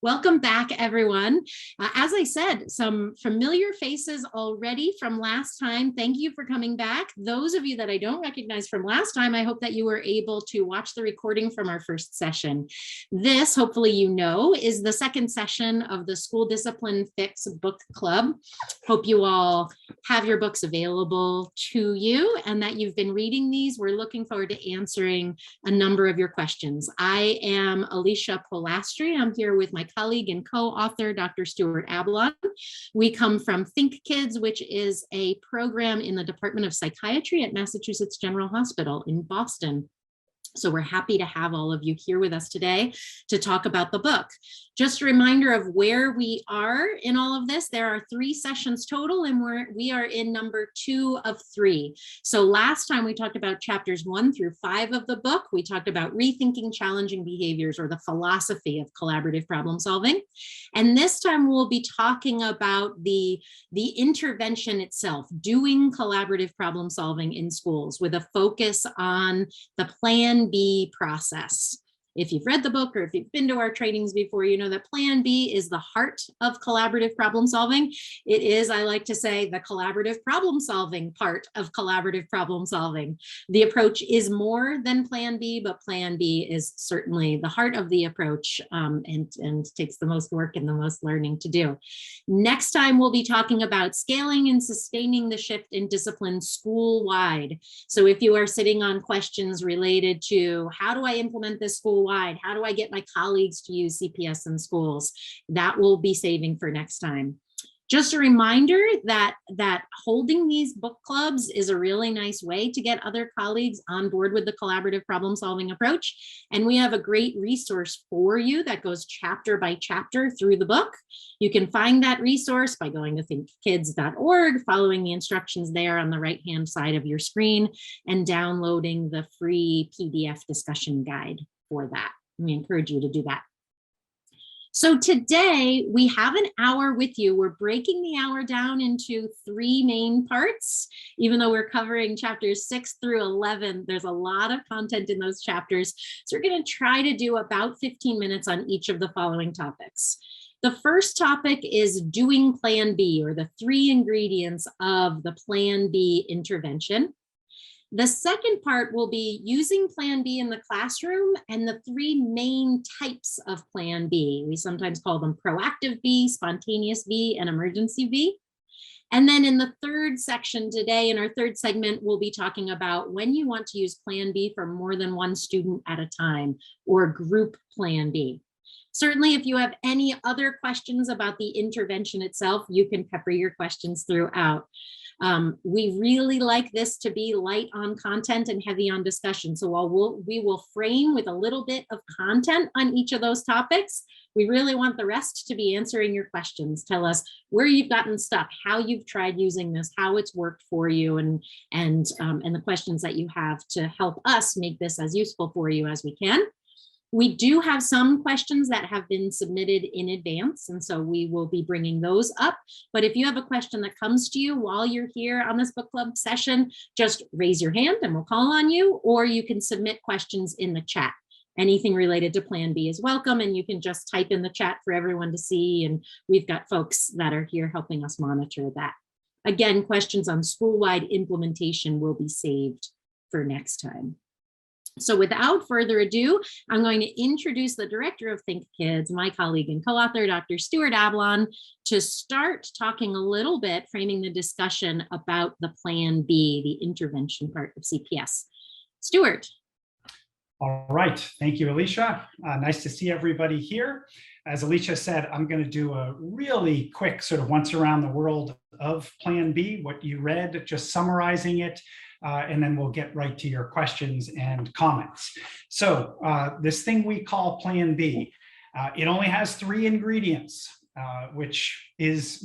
Welcome back, everyone. As I said, some familiar faces already from last time. Thank you for coming back. Those of you that I don't recognize from last time, I hope that you were able to watch the recording from our first session. This, hopefully you know, is the second session of the School Discipline Fix Book Club. Hope you all have your books available to you and that you've been reading these. We're looking forward to answering a number of your questions. I am Alisha Pollastri. I'm here with my colleague and co-author, Dr. Stuart Ablon. We come from Think Kids, which is a program in the Department of Psychiatry at Massachusetts General Hospital in Boston. So we're happy to have all of you here with us today to talk about the book. Just a reminder of where we are in all of this. There are 3 sessions total, and we are in number 2 of 3. So last time we talked about chapters 1 through 5 of the book. We talked about rethinking challenging behaviors, or the philosophy of collaborative problem solving. And this time we'll be talking about the intervention itself, doing collaborative problem solving in schools with a focus on the Plan B process. If you've read the book or if you've been to our trainings before, you know that Plan B is the heart of collaborative problem solving. It is, I like to say, the collaborative problem solving part of collaborative problem solving. The approach is more than Plan B, but Plan B is certainly the heart of the approach and takes the most work and the most learning to do. Next time, we'll be talking about scaling and sustaining the shift in discipline school-wide. So if you are sitting on questions related to how do I implement this school-wide, how do I get my colleagues to use CPS in schools, that will be saving for next time. Just a reminder that holding these book clubs is a really nice way to get other colleagues on board with the collaborative problem solving approach. And we have a great resource for you that goes chapter by chapter through the book. You can find that resource by going to thinkkids.org, following the instructions there on the right-hand side of your screen, and downloading the free PDF discussion guide for that. We encourage you to do that. So today we have an hour with you. We're breaking the hour down into 3 main parts. Even though we're covering chapters 6 through 11, there's a lot of content in those chapters. So we're going to try to do about 15 minutes on each of the following topics. The first topic is doing Plan B, or the 3 ingredients of the Plan B intervention. The second part will be using Plan B in the classroom and the 3 main types of Plan B. We sometimes call them proactive B, spontaneous B, and emergency B. And then in the third section today, in our third segment, we'll be talking about when you want to use Plan B for more than 1 student at a time, or group Plan B. Certainly, if you have any other questions about the intervention itself, you can pepper your questions throughout. We really like this to be light on content and heavy on discussion. So while we will frame with a little bit of content on each of those topics, we really want the rest to be answering your questions. Tell us where you've gotten stuck, how you've tried using this, how it's worked for you, and the questions that you have to help us make this as useful for you as we can. We do have some questions that have been submitted in advance, and so we will be bringing those up. But if you have a question that comes to you while you're here on this book club session, just raise your hand and we'll call on you, or you can submit questions in the chat. Anything related to Plan B is welcome, and you can just type in the chat for everyone to see, and we've got folks that are here helping us monitor that. Again, questions on school-wide implementation will be saved for next time. So without further ado, I'm going to introduce the director of Think Kids, my colleague and co-author, Dr. Stuart Ablon, to start talking a little bit, framing the discussion about the Plan B, the intervention part of CPS. Stuart. All right, thank you, Alisha. Nice to see everybody here. As Alisha said, I'm going to do a really quick sort of once around the world of Plan B, what you read, just summarizing it. And then we'll get right to your questions and comments. So this thing we call Plan B, it only has 3 ingredients, which is,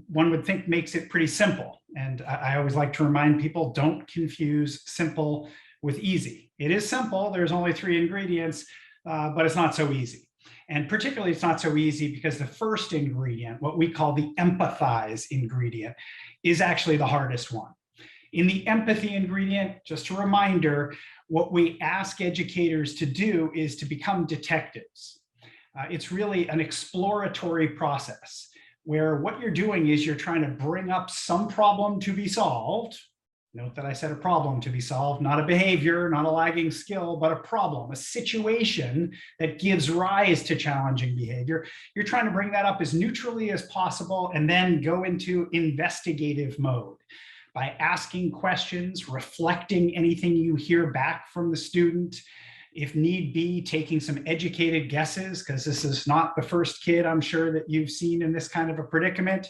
one would think makes it pretty simple. And I always like to remind people, don't confuse simple with easy. It is simple, there's only 3 ingredients, but it's not so easy. And particularly it's not so easy because the first ingredient, what we call the empathize ingredient, is actually the hardest one. In the empathy ingredient, just a reminder, what we ask educators to do is to become detectives. It's really an exploratory process where what you're doing is you're trying to bring up some problem to be solved. Note that I said a problem to be solved, not a behavior, not a lagging skill, but a problem, a situation that gives rise to challenging behavior. You're trying to bring that up as neutrally as possible and then go into investigative mode by asking questions, reflecting anything you hear back from the student. If need be, taking some educated guesses, because this is not the first kid I'm sure that you've seen in this kind of a predicament.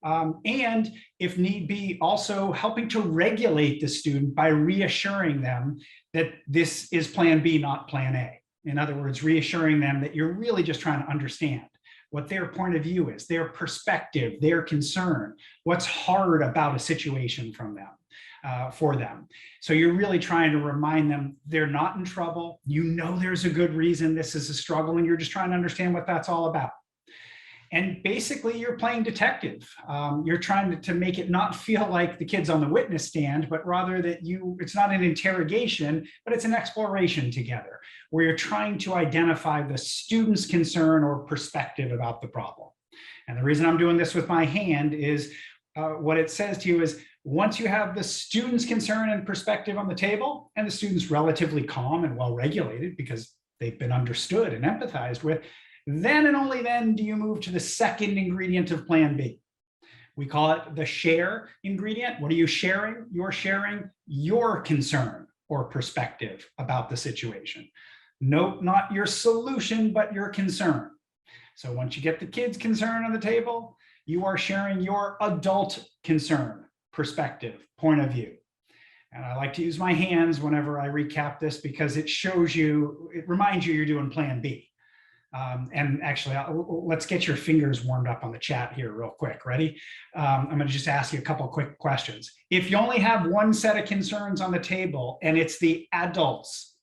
And if need be, also helping to regulate the student by reassuring them that this is plan B, not plan A. In other words, reassuring them that you're really just trying to understand what their point of view is, their perspective, their concern, what's hard about a situation from them, for them. So you're really trying to remind them they're not in trouble. You know there's a good reason this is a struggle, and you're just trying to understand what that's all about. And basically, you're playing detective. You're trying to make it not feel like the kid's on the witness stand, but rather that it's not an interrogation, but it's an exploration together, where you're trying to identify the student's concern or perspective about the problem. And the reason I'm doing this with my hand is what it says to you is, once you have the student's concern and perspective on the table, and the student's relatively calm and well-regulated because they've been understood and empathized with, then and only then do you move to the second ingredient of plan B. We call it the share ingredient. What are you sharing? You're sharing your concern or perspective about the situation. Note, not your solution, but your concern. So once you get the kid's concern on the table, you are sharing your adult concern, perspective, point of view. And I like to use my hands whenever I recap this because it reminds you you're doing plan B. And actually, let's get your fingers warmed up on the chat here real quick. Ready? I'm going to just ask you a couple quick questions. If you only have one set of concerns on the table and it's the adults,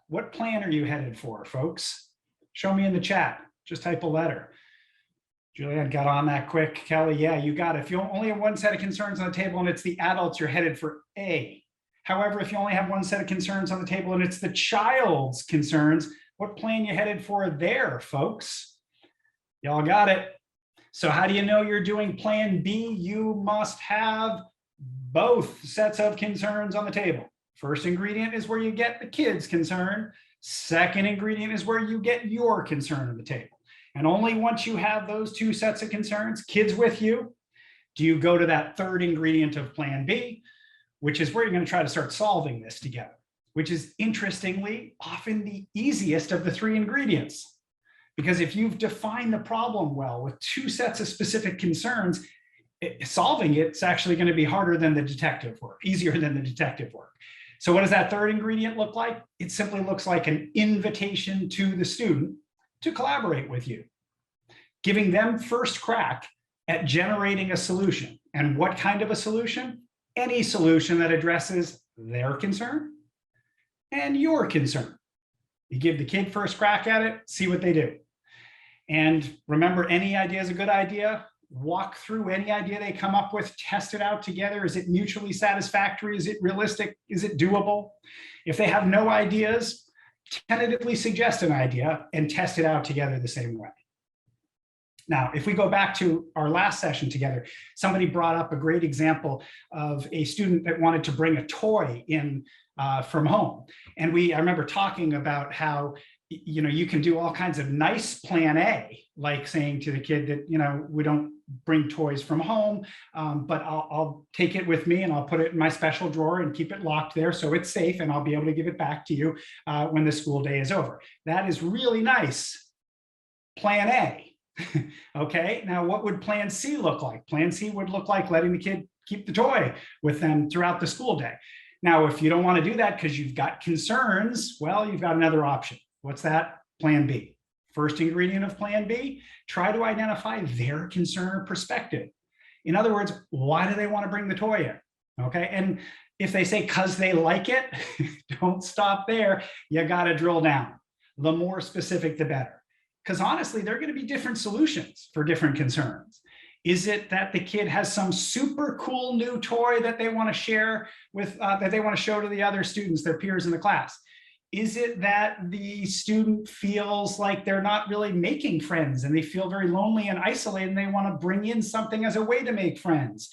what plan are you headed for, folks? Show me in the chat. Just type a letter. Julianne got on that quick. Kelly, yeah, you got it. If you only have one set of concerns on the table and it's the adults, you're headed for A. However, if you only have one set of concerns on the table and it's the child's concerns, what plan you headed for there, folks? Y'all got it. So how do you know you're doing plan B? You must have both sets of concerns on the table. First ingredient is where you get the kid's concern. Second ingredient is where you get your concern on the table. And only once you have those two sets of concerns, kids with you, do you go to that third ingredient of plan B, which is where you're going to try to start solving this together, which is interestingly often the easiest of the three ingredients. Because if you've defined the problem well with two sets of specific concerns, solving it's actually going to be harder than the detective work, easier than the detective work. So what does that third ingredient look like? It simply looks like an invitation to the student to collaborate with you, giving them first crack at generating a solution. And what kind of a solution? Any solution that addresses their concern and your concern. You give the kid first crack at it, see what they do. And remember, any idea is a good idea. Walk through any idea they come up with, test it out together. Is it mutually satisfactory? Is it realistic? Is it doable? If they have no ideas, tentatively suggest an idea and test it out together the same way. Now, if we go back to our last session together, somebody brought up a great example of a student that wanted to bring a toy in from home. And I remember talking about how, you can do all kinds of nice plan A, like saying to the kid that, we don't bring toys from home, but I'll take it with me and I'll put it in my special drawer and keep it locked there so it's safe and I'll be able to give it back to you when the school day is over. That is really nice. Plan A. Okay, now what would plan C look like? Plan C would look like letting the kid keep the toy with them throughout the school day. Now, if you don't want to do that because you've got concerns, well, you've got another option. What's that? Plan B. First ingredient of plan B, try to identify their concern or perspective. In other words, why do they want to bring the toy in? Okay, and if they say because they like it, don't stop there. You got to drill down. The more specific, the better. Because honestly, there are going to be different solutions for different concerns. Is it that the kid has some super cool new toy that they want to share with, that they want to show to the other students, their peers in the class? Is it that the student feels like they're not really making friends and they feel very lonely and isolated and they want to bring in something as a way to make friends?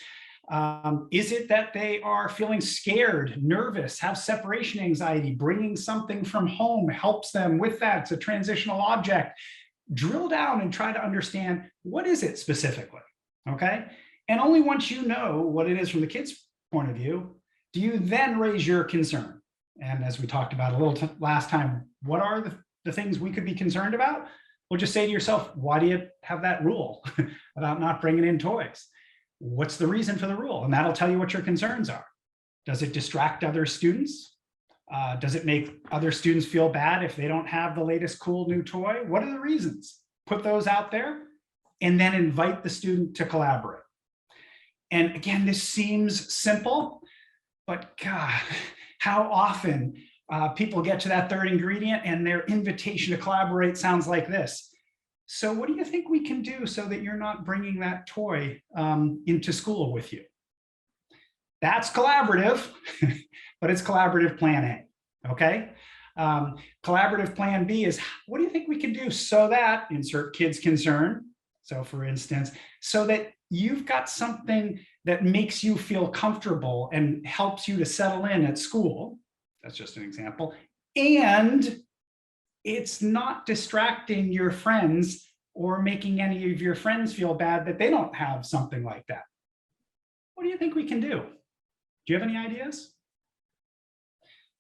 Is it that they are feeling scared, nervous, have separation anxiety, bringing something from home helps them with that? It's a transitional object. Drill down and try to understand, what is it specifically, okay? And only once you know what it is from the kid's point of view, do you then raise your concern. And as we talked about a little last time, what are the things we could be concerned about? Well, just say to yourself, why do you have that rule about not bringing in toys? What's the reason for the rule? And that'll tell you what your concerns are. Does it distract other students? Does it make other students feel bad if they don't have the latest cool new toy? What are the reasons? Put those out there and then invite the student to collaborate. And again, this seems simple, but God, how often people get to that third ingredient and their invitation to collaborate sounds like this. So what do you think we can do so that you're not bringing that toy into school with you? That's collaborative, but it's collaborative plan A, okay? Collaborative plan B is, what do you think we can do so that, insert kid's concern. So for instance, so that you've got something that makes you feel comfortable and helps you to settle in at school. That's just an example. And it's not distracting your friends or making any of your friends feel bad that they don't have something like that. What do you think we can do? Do you have any ideas?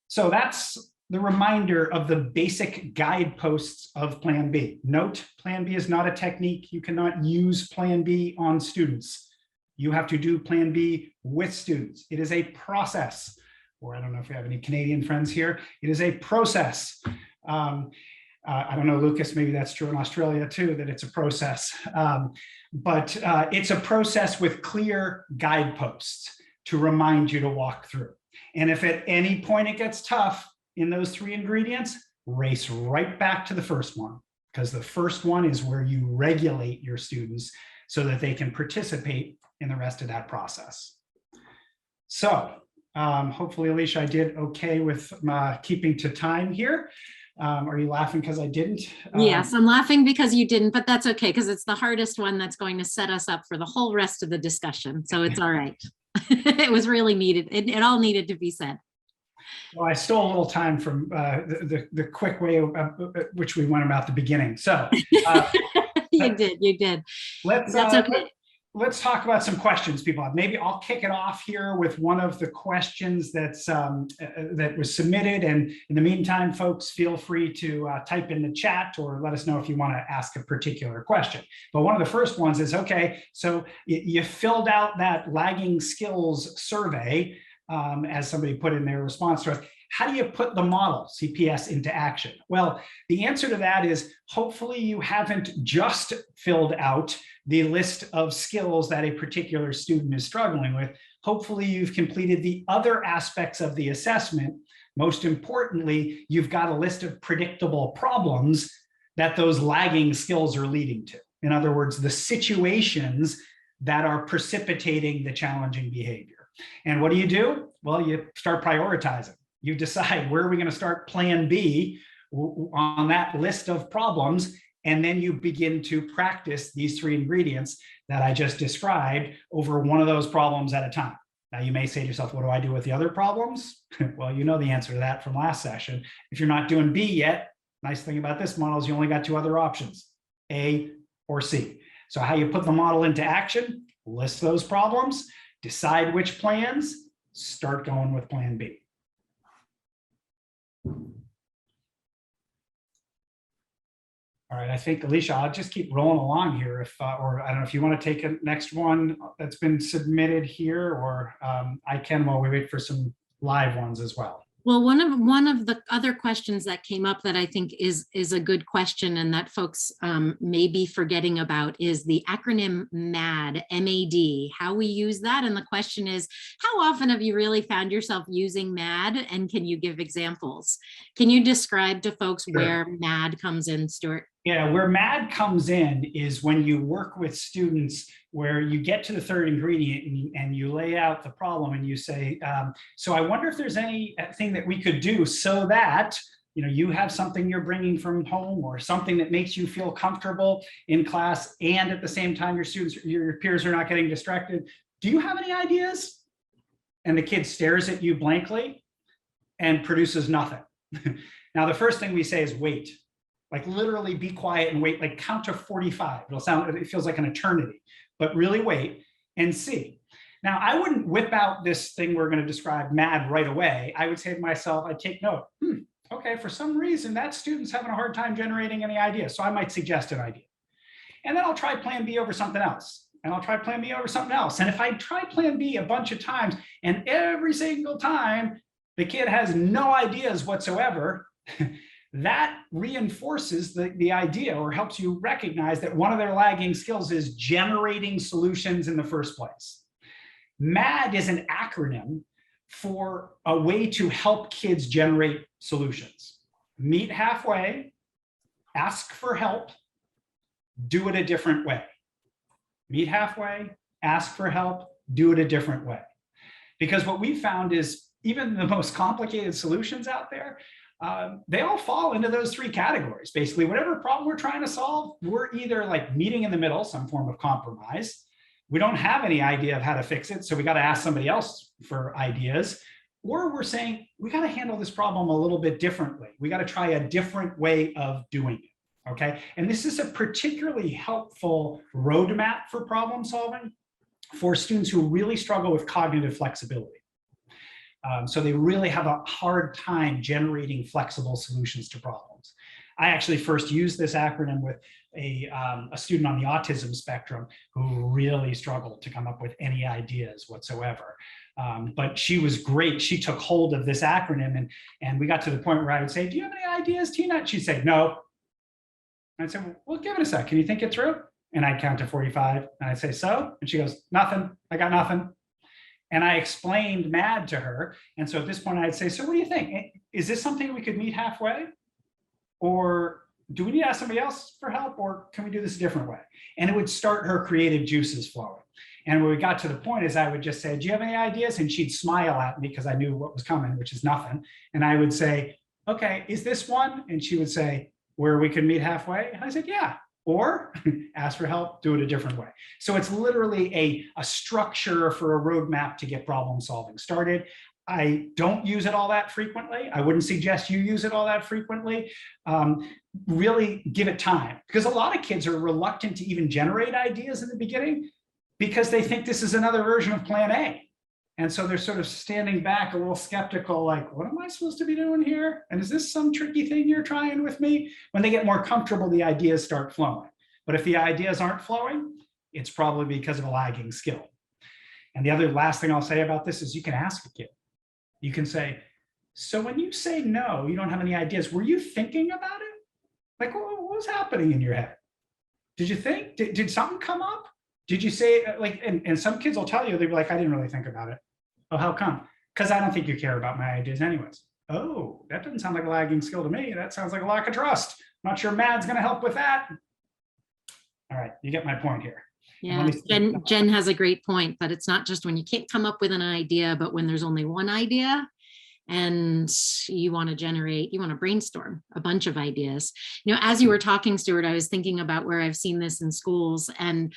So that's the reminder of the basic guideposts of Plan B. Note, Plan B is not a technique. You cannot use Plan B on students. You have to do Plan B with students. It is a process, or I don't know if we have any Canadian friends here. It is a process. I don't know, Lucas, maybe that's true in Australia too, that it's a process. But it's a process with clear guideposts to remind you to walk through. And if at any point it gets tough in those three ingredients, race right back to the first one, because the first one is where you regulate your students so that they can participate in the rest of that process. So hopefully, Alisha, I did okay with keeping to time here. Are you laughing because I didn't? Yes, I'm laughing because you didn't, but that's okay, because it's the hardest one that's going to set us up for the whole rest of the discussion. So it's all right. It was really needed. It all needed to be said. Well, I stole a little time from the quick way which we went about the beginning. So you did. That's okay. Let's talk about some questions people have. Maybe I'll kick it off here with one of the questions that's that was submitted. And in the meantime, folks, feel free to type in the chat or let us know if you want to ask a particular question. But one of the first ones is, okay, so you filled out that lagging skills survey, as somebody put in their response to us. How do you put the model CPS into action? Well, the answer to that is hopefully you haven't just filled out the list of skills that a particular student is struggling with. Hopefully you've completed the other aspects of the assessment. Most importantly, you've got a list of predictable problems that those lagging skills are leading to. In other words, the situations that are precipitating the challenging behavior. And what do? Well, you start prioritizing. You decide, where are we going to start Plan B on that list of problems, and then you begin to practice these three ingredients that I just described over one of those problems at a time. Now, you may say to yourself, what do I do with the other problems? Well, you know the answer to that from last session. If you're not doing B yet, nice thing about this model is you only got two other options, A or C. So how you put the model into action, list those problems, decide which plans, start going with Plan B. All right, I think, Alisha, I'll just keep rolling along here. If, or I don't know if you want to take a next one that's been submitted here, or I can while we wait for some live ones as well. Well, one of the other questions that came up that I think is a good question and that folks may be forgetting about is the acronym MAD, M-A-D, how we use that. And the question is, how often have you really found yourself using MAD, and can you give examples? Can you describe to folks where MAD comes in, Stuart? Yeah, where MAD comes in is when you work with students where you get to the third ingredient and you lay out the problem and you say, so I wonder if there's anything that we could do so that you have something you're bringing from home or something that makes you feel comfortable in class, and at the same time your peers are not getting distracted. Do you have any ideas? And the kid stares at you blankly and produces nothing. Now, the first thing we say is wait. Like literally be quiet and wait, like count to 45. It feels like an eternity, but really wait and see. Now, I wouldn't whip out this thing we're going to describe, MAD, right away. I would say to myself, I'd take note. Okay, for some reason, that student's having a hard time generating any ideas. So I might suggest an idea. And then I'll try plan B over something else. And I'll try plan B over something else. And if I try plan B a bunch of times, and every single time the kid has no ideas whatsoever, that reinforces the idea, or helps you recognize that one of their lagging skills is generating solutions in the first place. MAD is an acronym for a way to help kids generate solutions. Meet halfway, ask for help, do it a different way. Meet halfway, ask for help, do it a different way. Because what we found is even the most complicated solutions out there, they all fall into those three categories. Basically, whatever problem we're trying to solve, we're either like meeting in the middle, some form of compromise. We don't have any idea of how to fix it, so we got to ask somebody else for ideas. Or we're saying, we got to handle this problem a little bit differently. We got to try a different way of doing it, okay? And this is a particularly helpful roadmap for problem solving for students who really struggle with cognitive flexibility. So they really have a hard time generating flexible solutions to problems. I actually first used this acronym with a student on the autism spectrum who really struggled to come up with any ideas whatsoever. But she was great. She took hold of this acronym, and we got to the point where I would say, do you have any ideas, Tina? And she'd say, no. And I'd say, well, give it a sec. Can you think it through? And I'd count to 45, and I'd say, so? And she goes, nothing. I got nothing. And I explained MAD to her. And so at this point, I'd say, so what do you think? Is this something we could meet halfway? Or do we need to ask somebody else for help? Or can we do this a different way? And it would start her creative juices flowing. And when we got to the point is I would just say, do you have any ideas? And she'd smile at me because I knew what was coming, which is nothing. And I would say, okay, is this one? And she would say, where we could meet halfway? And I said, yeah. Or ask for help, do it a different way. So it's literally a structure for a roadmap to get problem solving started. I don't use it all that frequently. I wouldn't suggest you use it all that frequently. Really give it time, because a lot of kids are reluctant to even generate ideas in the beginning because they think this is another version of plan A. And so they're sort of standing back a little skeptical, like, what am I supposed to be doing here? And is this some tricky thing you're trying with me? When they get more comfortable, the ideas start flowing. But if the ideas aren't flowing, it's probably because of a lagging skill. And the other last thing I'll say about this is you can ask a kid. You can say, so when you say no, you don't have any ideas, were you thinking about it? Like, what was happening in your head? Did you think, did something come up? Did you say, like, and some kids will tell you, they'll be like, I didn't really think about it. Oh, how come? Because I don't think you care about my ideas anyways. Oh, that doesn't sound like a lagging skill to me. That sounds like a lack of trust. I'm not sure MAD's going to help with that. All right, you get my point here. Yeah, Jen has a great point, that it's not just when you can't come up with an idea, but when there's only one idea and you want to brainstorm a bunch of ideas. As you were talking, Stuart, I was thinking about where I've seen this in schools, and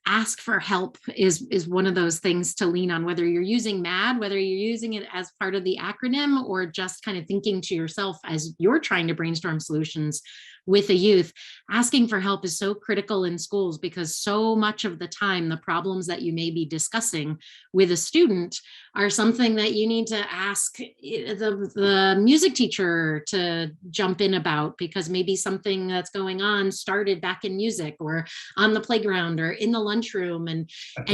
ask for help is one of those things to lean on, whether you're using MAD, whether you're using it as part of the acronym, or just kind of thinking to yourself as you're trying to brainstorm solutions with a youth. Asking for help is so critical in schools, because so much of the time, the problems that you may be discussing with a student are something that you need to ask the music teacher to jump in about, because maybe something that's going on started back in music or on the playground or in the lunchroom, and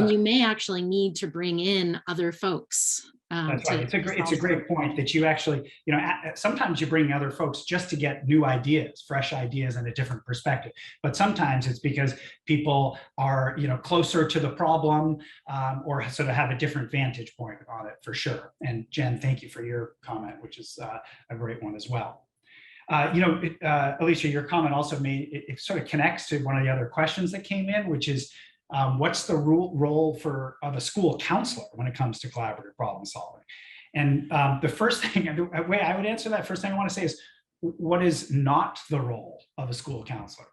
you may actually need to bring in other folks. That's right. It's a great point that you actually, sometimes you bring other folks just to get new ideas, fresh ideas, and a different perspective. But sometimes it's because people are, closer to the problem, or sort of have a different vantage point on it, for sure. And Jen, thank you for your comment, which is a great one as well. Alisha, your comment also it sort of connects to one of the other questions that came in, which is, what's the role of a school counselor when it comes to collaborative problem solving? And the first thing, the way I would answer that, first thing I want to say is, what is not the role of a school counselor?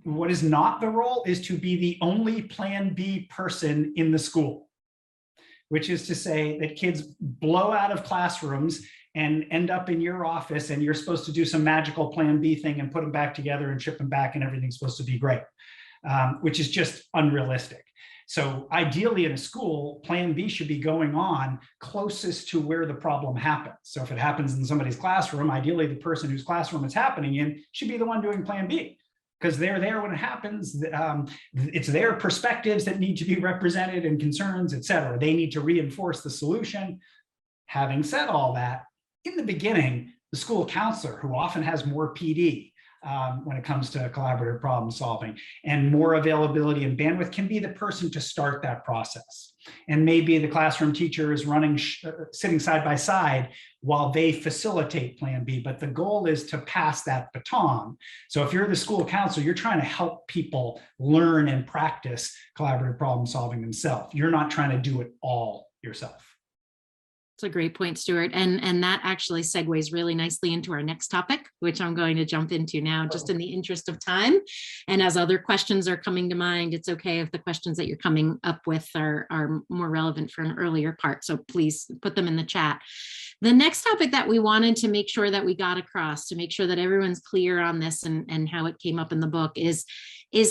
What is not the role is to be the only Plan B person in the school, which is to say that kids blow out of classrooms and end up in your office, and you're supposed to do some magical Plan B thing and put them back together and ship them back, and everything's supposed to be great, which is just unrealistic. So ideally in a school, Plan B should be going on closest to where the problem happens. So if it happens in somebody's classroom, ideally the person whose classroom it's happening in should be the one doing Plan B, because they're there when it happens. It's their perspectives that need to be represented and concerns, et cetera. They need to reinforce the solution. Having said all that, in the beginning, the school counselor, who often has more PD when it comes to collaborative problem solving and more availability and bandwidth, can be the person to start that process. And maybe the classroom teacher is running, sitting side by side while they facilitate Plan B, but the goal is to pass that baton. So if you're the school counselor, you're trying to help people learn and practice collaborative problem solving themselves. You're not trying to do it all yourself. That's a great point, Stuart. And that actually segues really nicely into our next topic, which I'm going to jump into now, just in the interest of time. And as other questions are coming to mind, it's okay if the questions that you're coming up with are more relevant for an earlier part. So please put them in the chat. The next topic that we wanted to make sure that we got across, to make sure that everyone's clear on this and how it came up in the book, is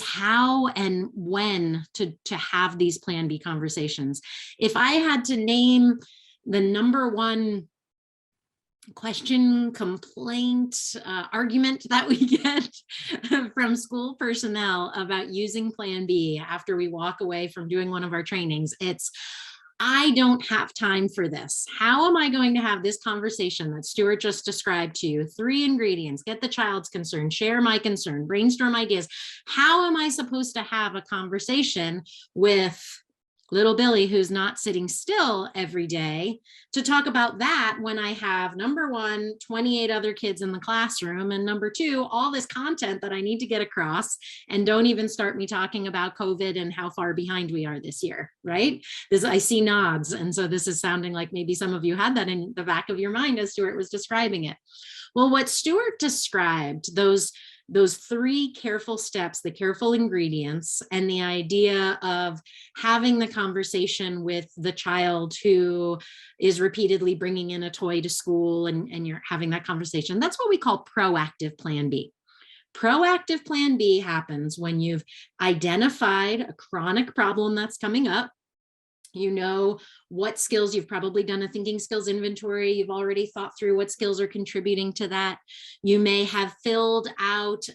how and when to have these Plan B conversations. If I had to name the number one question, complaint, argument that we get from school personnel about using Plan B after we walk away from doing one of our trainings, it's, I don't have time for this. How am I going to have this conversation that Stuart just described to you? 3 ingredients: get the child's concern, share my concern, brainstorm ideas. How am I supposed to have a conversation with little Billy, who's not sitting still every day, to talk about that when I have, number one, 28 other kids in the classroom, and number 2, all this content that I need to get across, and don't even start me talking about COVID and how far behind we are this year, right? I see nods. And so this is sounding like maybe some of you had that in the back of your mind as Stuart was describing it. Well, what Stuart described, those 3 careful steps, the careful ingredients, and the idea of having the conversation with the child who is repeatedly bringing in a toy to school, and you're having that conversation, that's what we call proactive Plan B. Proactive Plan B happens when you've identified a chronic problem that's coming up. You know what skills, you've probably done a thinking skills inventory. You've already thought through what skills are contributing to that. You may have filled out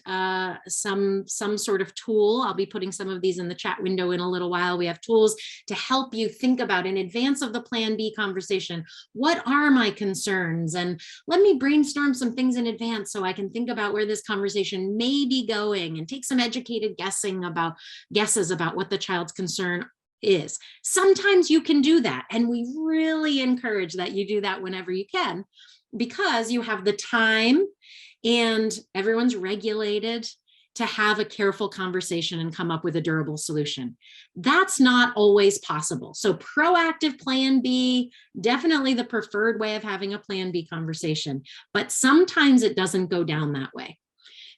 some sort of tool. I'll be putting some of these in the chat window in a little while. We have tools to help you think about, in advance of the Plan B conversation, what are my concerns? And let me brainstorm some things in advance so I can think about where this conversation may be going, and take some educated guesses about what the child's concern is. Sometimes you can do that, and we really encourage that you do that whenever you can, because you have the time and everyone's regulated to have a careful conversation and come up with a durable solution. That's not always possible. So proactive Plan B, definitely the preferred way of having a Plan B conversation, but sometimes it doesn't go down that way.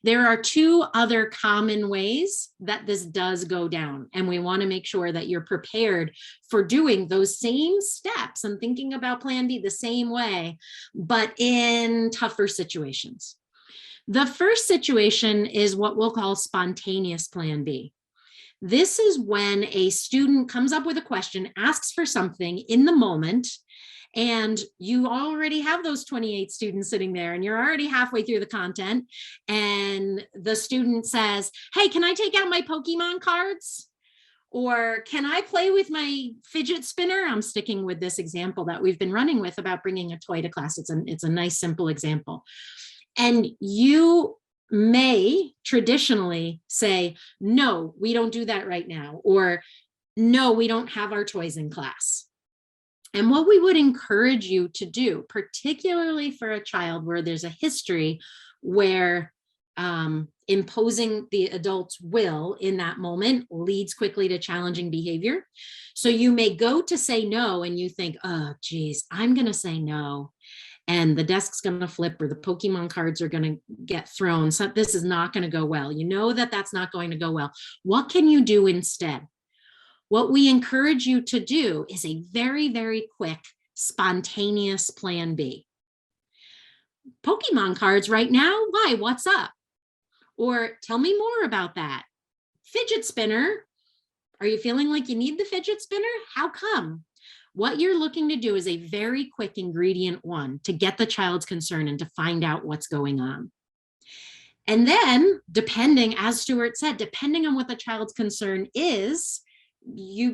There are 2 other common ways that this does go down, and we want to make sure that you're prepared for doing those same steps and thinking about Plan B the same way, but in tougher situations. The first situation is what we'll call spontaneous Plan B. This is when a student comes up with a question, asks for something in the moment, and you already have those 28 students sitting there, and you're already halfway through the content, and the student says, hey, can I take out my Pokemon cards? Or can I play with my fidget spinner? I'm sticking with this example that we've been running with about bringing a toy to class. It's a nice, simple example. And you may traditionally say, no, we don't do that right now, or no, we don't have our toys in class. And what we would encourage you to do, particularly for a child where there's a history where imposing the adult's will in that moment leads quickly to challenging behavior. So you may go to say no, and you think, oh, geez, I'm going to say no. and the desk's going to flip or the Pokemon cards are going to get thrown. So this is not going to go well. You know that that's not going to go well. What can you do instead? What we encourage you to do is a very, very quick, spontaneous plan B. Pokemon cards right now? Why? What's up? Or tell me more about that. Fidget spinner. Are you feeling like you need the fidget spinner? How come? What you're looking to do is a very quick ingredient one to get the child's concern and to find out what's going on. And then, depending, as Stuart said, depending on what the child's concern is,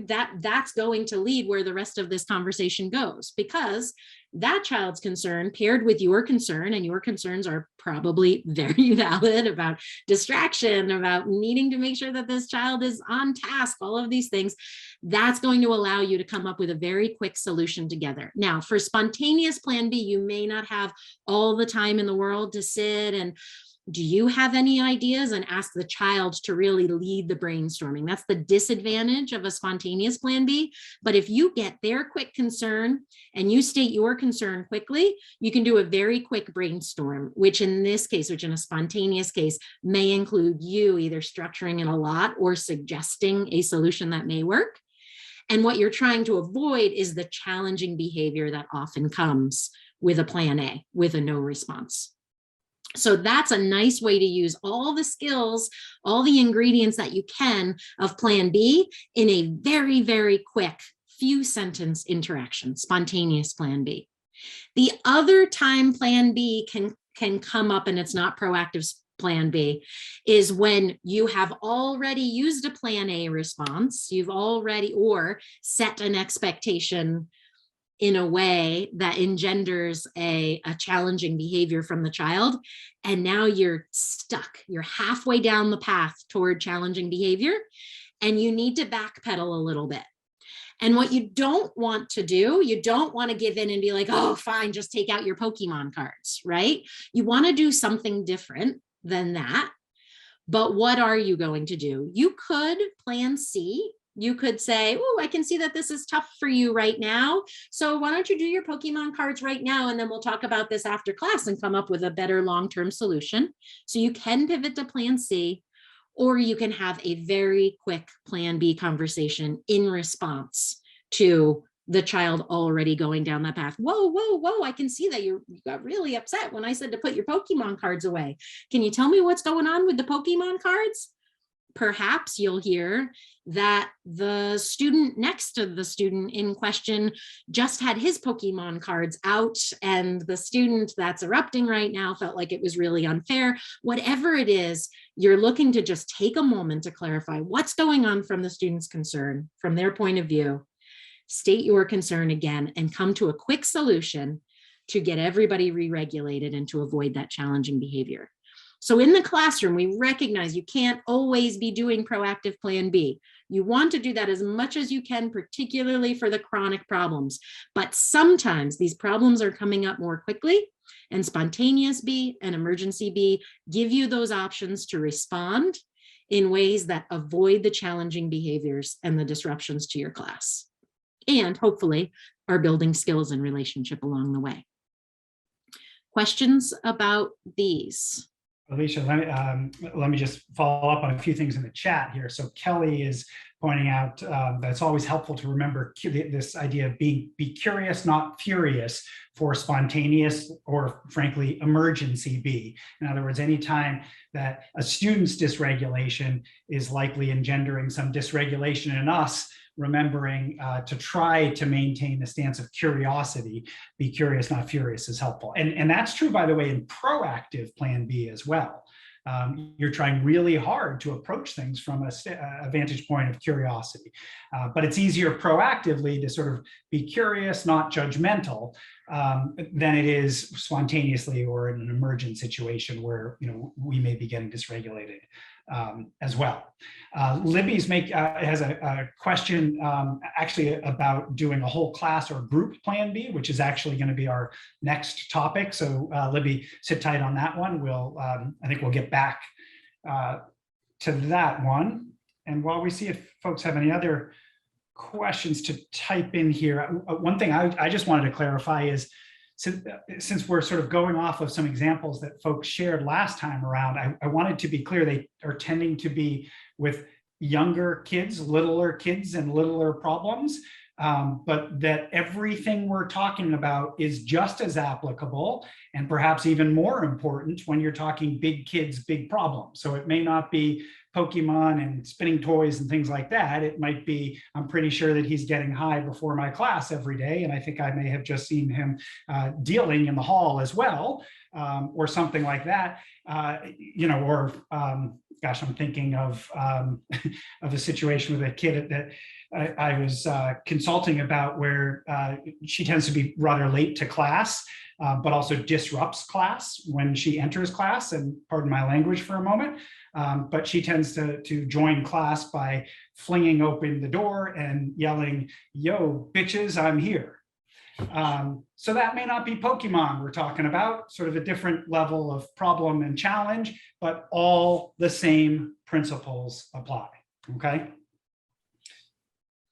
that's going to lead where the rest of this conversation goes, because that child's concern paired with your concern, and your concerns are probably very valid about distraction, about needing to make sure that this child is on task, all of these things, that's going to allow you to come up with a very quick solution together. Now, for spontaneous plan B, you may not have all the time in the world to sit and do you have any ideas, and ask the child to really lead the brainstorming. That's the disadvantage of a spontaneous plan B. But if you get their quick concern and you state your concern quickly, you can do a very quick brainstorm, which in this case, which in a spontaneous case, may include you either structuring it a lot or suggesting a solution that may work. And what you're trying to avoid is the challenging behavior that often comes with a plan A, with a no response. So that's a nice way to use all the skills, all the ingredients that you can of plan B in a very, very quick few sentence interaction, spontaneous plan B. The other time plan B can come up, and it's not proactive plan B, is when you have already used a plan A response, you've already, or set an expectation in a way that engenders a challenging behavior from the child. And now you're stuck. You're halfway down the path toward challenging behavior, and you need to backpedal a little bit. And what you don't want to do, you don't want to give in and be like, oh, fine, just take out your Pokemon cards, right? You want to do something different than that. But what are you going to do? You could plan C. You could say, oh, I can see that this is tough for you right now. So why don't you do your Pokemon cards right now? And then we'll talk about this after class and come up with a better long-term solution. So you can pivot to plan C, or you can have a very quick plan B conversation in response to the child already going down that path. Whoa, whoa, whoa, I can see that you got really upset when I said to put your Pokemon cards away. Can you tell me what's going on with the Pokemon cards? Perhaps you'll hear that the student next to the student in question just had his Pokemon cards out, and the student that's erupting right now felt like it was really unfair. Whatever it is, you're looking to just take a moment to clarify what's going on from the student's concern, from their point of view, state your concern again, and come to a quick solution to get everybody re-regulated and to avoid that challenging behavior. So in the classroom, we recognize you can't always be doing proactive plan B. You want to do that as much as you can, particularly for the chronic problems. But sometimes these problems are coming up more quickly, and spontaneous B and emergency B give you those options to respond in ways that avoid the challenging behaviors and the disruptions to your class, and hopefully are building skills and relationship along the way. Questions about these? Alisha, let me just follow up on a few things in the chat here. So Kelly is pointing out that it's always helpful to remember this idea of be curious, not furious, for spontaneous or frankly emergency B. In other words, anytime that a student's dysregulation is likely engendering some dysregulation in us, remembering to try to maintain the stance of curiosity, be curious, not furious, is helpful. And that's true, by the way, in proactive plan B as well. You're trying really hard to approach things from a vantage point of curiosity. But it's easier proactively to sort of be curious, not judgmental, than it is spontaneously or in an emergent situation where we may be getting dysregulated as well. Libby's has a question actually about doing a whole class or group plan B, which is actually going to be our next topic. So Libby, sit tight on that one. I think we'll get back to that one. And while we see if folks have any other questions to type in here, one thing I just wanted to clarify is since we're sort of going off of some examples that folks shared last time around, I wanted to be clear they are tending to be with younger kids, littler kids and littler problems, but that everything we're talking about is just as applicable and perhaps even more important when you're talking big kids, big problems. So it may not be Pokemon and spinning toys and things like that. It might be, I'm pretty sure that he's getting high before my class every day. And I think I may have just seen him dealing in the hall as well, or something like that. Or gosh, I'm thinking of a situation with a kid that I was consulting about where she tends to be rather late to class, but also disrupts class when she enters class, and pardon my language for a moment, but she tends to join class by flinging open the door and yelling, "Yo, bitches, I'm here." So that may not be Pokemon we're talking about, sort of a different level of problem and challenge, but all the same principles apply, okay?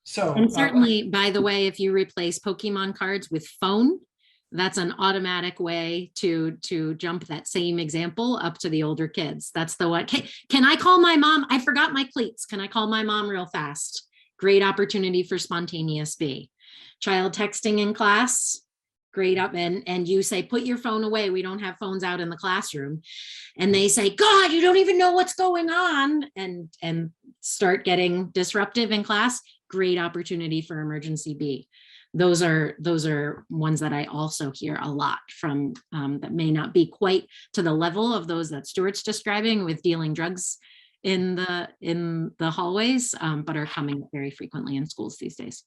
So, and certainly, by the way, if you replace Pokemon cards with phone, that's an automatic way to jump that same example up to the older kids. That's the one. Can I call my mom? I forgot my cleats. Can I call my mom real fast? Great opportunity for spontaneous B. Child texting in class, great up, and you say, put your phone away. We don't have phones out in the classroom. And they say, God, you don't even know what's going on, and start getting disruptive in class. Great opportunity for emergency B. Those are ones that I also hear a lot from, that may not be quite to the level of those that Stuart's describing with dealing drugs in the hallways, but are coming very frequently in schools these days.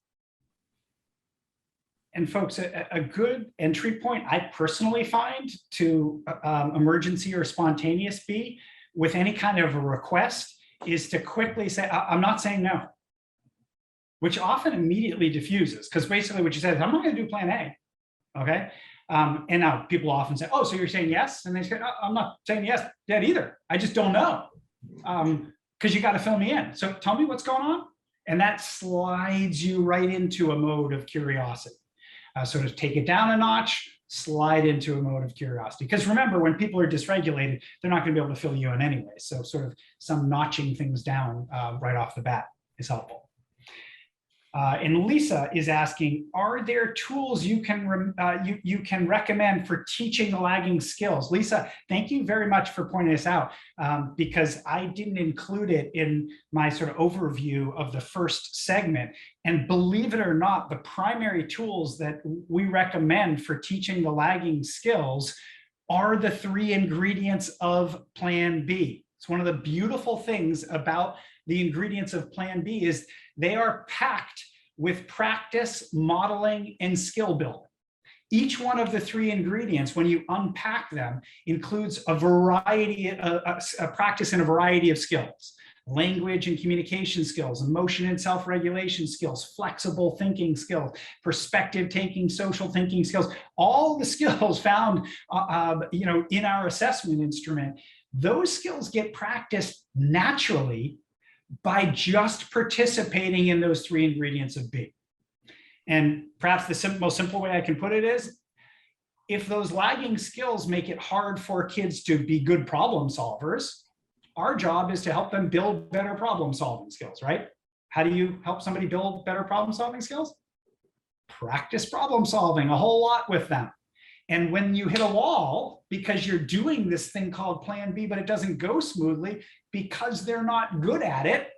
And folks, a good entry point I personally find to emergency or spontaneous B with any kind of a request is to quickly say, I'm not saying no, which often immediately diffuses, because basically what you said is, I'm not going to do plan A, okay? And now people often say, oh, so you're saying yes? And they say, oh, I'm not saying yes yet either. I just don't know, because you got to fill me in. So tell me what's going on. And that slides you right into a mode of curiosity. Sort of take it down a notch, slide into a mode of curiosity. Because remember, when people are dysregulated, they're not going to be able to fill you in anyway. So sort of some notching things down right off the bat is helpful. And Lisa is asking, are there tools you can recommend for teaching the lagging skills? Lisa, thank you very much for pointing this out, because I didn't include it in my sort of overview of the first segment. And believe it or not, the primary tools that we recommend for teaching the lagging skills are the 3 ingredients of Plan B. It's one of the beautiful things about the ingredients of Plan B is they are packed with practice, modeling, and skill building. Each one of the 3 ingredients, when you unpack them, includes a variety, a practice in a variety of skills: language and communication skills, emotion and self-regulation skills, flexible thinking skills, perspective taking, social thinking skills, all the skills found in our assessment instrument. Those skills get practiced naturally by just participating in those 3 ingredients of B. And perhaps the most simple way I can put it is, if those lagging skills make it hard for kids to be good problem solvers, our job is to help them build better problem solving skills, right? How do you help somebody build better problem solving skills? Practice problem solving a whole lot with them. And when you hit a wall because you're doing this thing called Plan B, but it doesn't go smoothly because they're not good at it,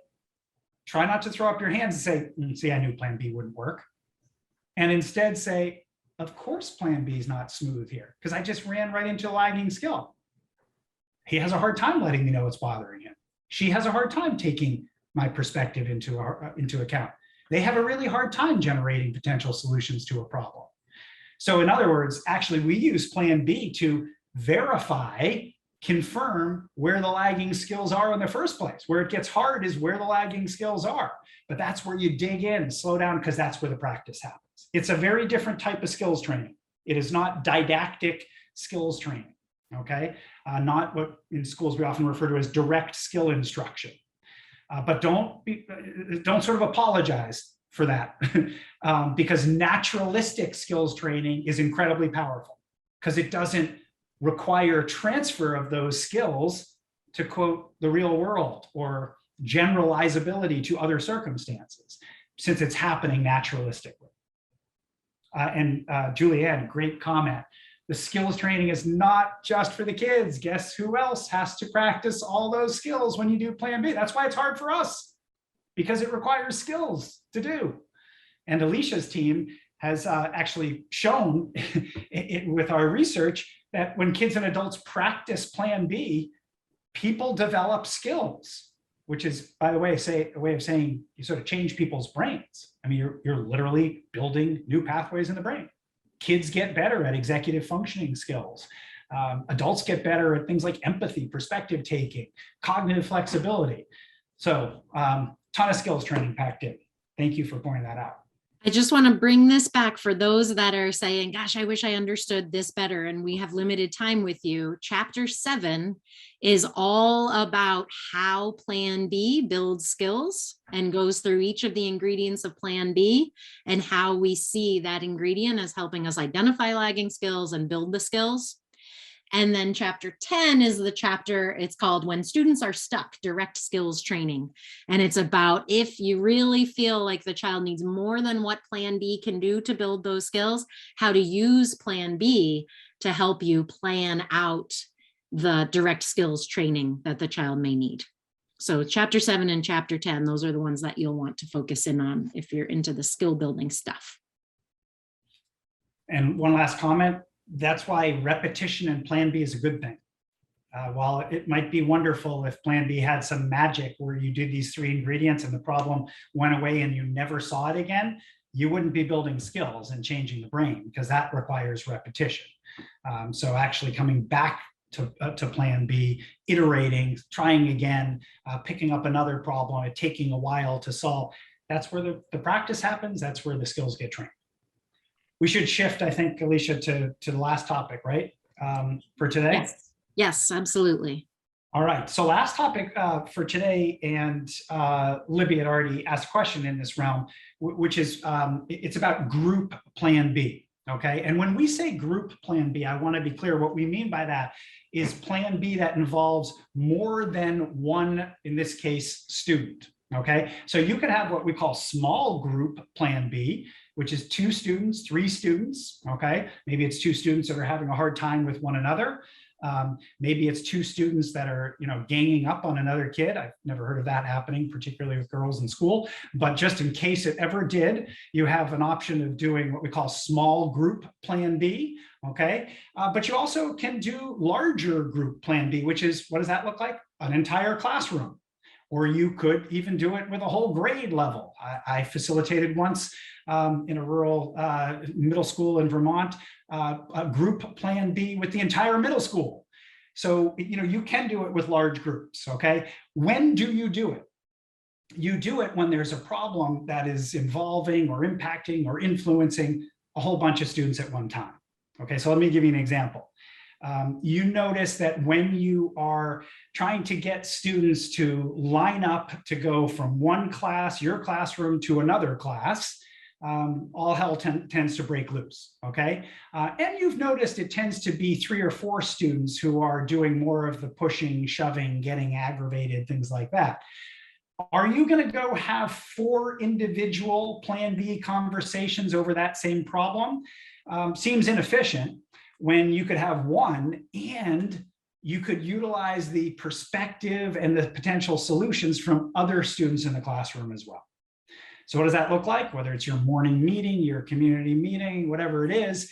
try not to throw up your hands and say, see, I knew Plan B wouldn't work. And instead say, of course Plan B is not smooth here, because I just ran right into a lagging skill. He has a hard time letting me know what's bothering him. She has a hard time taking my perspective into account. They have a really hard time generating potential solutions to a problem. So in other words, actually, we use Plan B to verify, confirm where the lagging skills are in the first place. Where it gets hard is where the lagging skills are. But that's where you dig in and slow down, because that's where the practice happens. It's a very different type of skills training. It is not didactic skills training, okay? Not what in schools we often refer to as direct skill instruction. But don't sort of apologize for that, because naturalistic skills training is incredibly powerful. because it doesn't require transfer of those skills to quote the real world or generalizability to other circumstances, since it's happening naturalistically. And Julianne, great comment. The skills training is not just for the kids. Guess who else has to practice all those skills when you do Plan B? That's why it's hard for us, because it requires skills to do. And Alisha's team has actually shown with our research that when kids and adults practice Plan B, people develop skills, which is, by the way, a way of saying you sort of change people's brains. I mean, you're literally building new pathways in the brain. Kids get better at executive functioning skills. Adults get better at things like empathy, perspective taking, cognitive flexibility. So ton of skills training packed in. Thank you for pointing that out. I just want to bring this back for those that are saying, gosh, I wish I understood this better, and we have limited time with you. Chapter 7 is all about how Plan B builds skills and goes through each of the ingredients of Plan B and how we see that ingredient as helping us identify lagging skills and build the skills. And then chapter 10 is the chapter, it's called When Students Are Stuck, Direct Skills Training. And it's about if you really feel like the child needs more than what Plan B can do to build those skills, how to use Plan B to help you plan out the direct skills training that the child may need. So chapter 7 and chapter 10, those are the ones that you'll want to focus in on if you're into the skill building stuff. And one last comment. That's why repetition in Plan B is a good thing. While it might be wonderful if Plan B had some magic where you did these 3 ingredients and the problem went away and you never saw it again, you wouldn't be building skills and changing the brain, because that requires repetition. So actually coming back to Plan B, iterating, trying again, picking up another problem, it taking a while to solve, that's where the practice happens. That's where the skills get trained. We should shift, I think, Alisha, to the last topic, right? For today? Yes, yes, absolutely. All right, so last topic for today, and Libby had already asked a question in this realm, which is, it's about group Plan B, okay? And when we say group Plan B, I wanna be clear, what we mean by that is Plan B that involves more than one, in this case, student, okay? So you could have what we call small group Plan B, which is 2 students, 3 students, okay? Maybe it's 2 students that are having a hard time with one another. Maybe it's 2 students that are, ganging up on another kid. I've never heard of that happening, particularly with girls in school, but just in case it ever did, you have an option of doing what we call small group Plan B, okay? But you also can do larger group Plan B, which is, what does that look like? An entire classroom. Or you could even do it with a whole grade level. I facilitated once in a rural middle school in Vermont, a group Plan B with the entire middle school. So, you can do it with large groups, okay? When do you do it? You do it when there's a problem that is involving or impacting or influencing a whole bunch of students at one time. Okay, so let me give you an example. You notice that when you are trying to get students to line up to go from one class, your classroom, to another class, all hell tends to break loose, okay? And you've noticed it tends to be 3 or 4 students who are doing more of the pushing, shoving, getting aggravated, things like that. Are you going to go have 4 individual Plan B conversations over that same problem? Seems inefficient, when you could have 1 and you could utilize the perspective and the potential solutions from other students in the classroom as well. So what does that look like? Whether it's your morning meeting, your community meeting, whatever it is,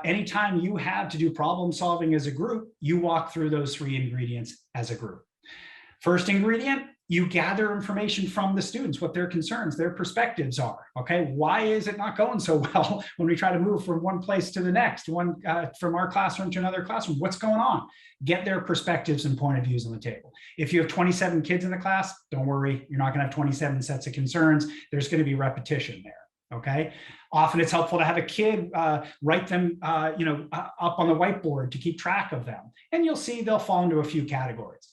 anytime you have to do problem solving as a group, you walk through those 3 ingredients as a group. First ingredient, you gather information from the students, what their concerns, their perspectives are, okay? Why is it not going so well when we try to move from one place to the next, from our classroom to another classroom? What's going on? Get their perspectives and point of views on the table. If you have 27 kids in the class, don't worry, you're not gonna have 27 sets of concerns. There's gonna be repetition there, okay? Often it's helpful to have a kid write them up on the whiteboard to keep track of them. And you'll see they'll fall into a few categories.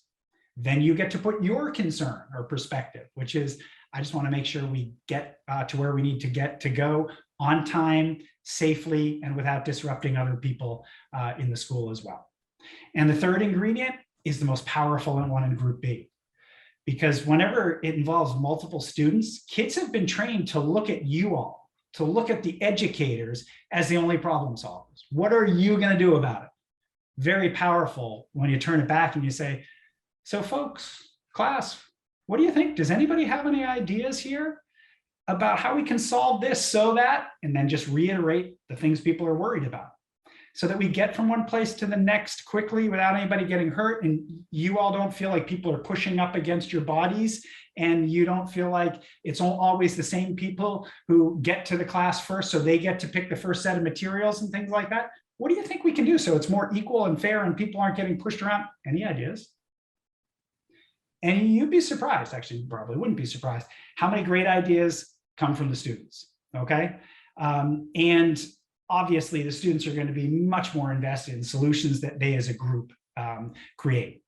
Then you get to put your concern or perspective, which is, I just want to make sure we get to where we need to go on time, safely, and without disrupting other people in the school as well. And the third ingredient is the most powerful one in Group B. Because whenever it involves multiple students, kids have been trained to look at you all, to look at the educators as the only problem solvers. What are you going to do about it? Very powerful when you turn it back and you say, so folks, class, what do you think? Does anybody have any ideas here about how we can solve this so that, and then just reiterate the things people are worried about, so that we get from one place to the next quickly without anybody getting hurt, and you all don't feel like people are pushing up against your bodies, and you don't feel like it's always the same people who get to the class first, so they get to pick the first set of materials and things like that. What do you think we can do so it's more equal and fair and people aren't getting pushed around? Any ideas? And you'd be surprised, actually, you probably wouldn't be surprised, how many great ideas come from the students, okay? And obviously the students are going to be much more invested in solutions that they as a group create.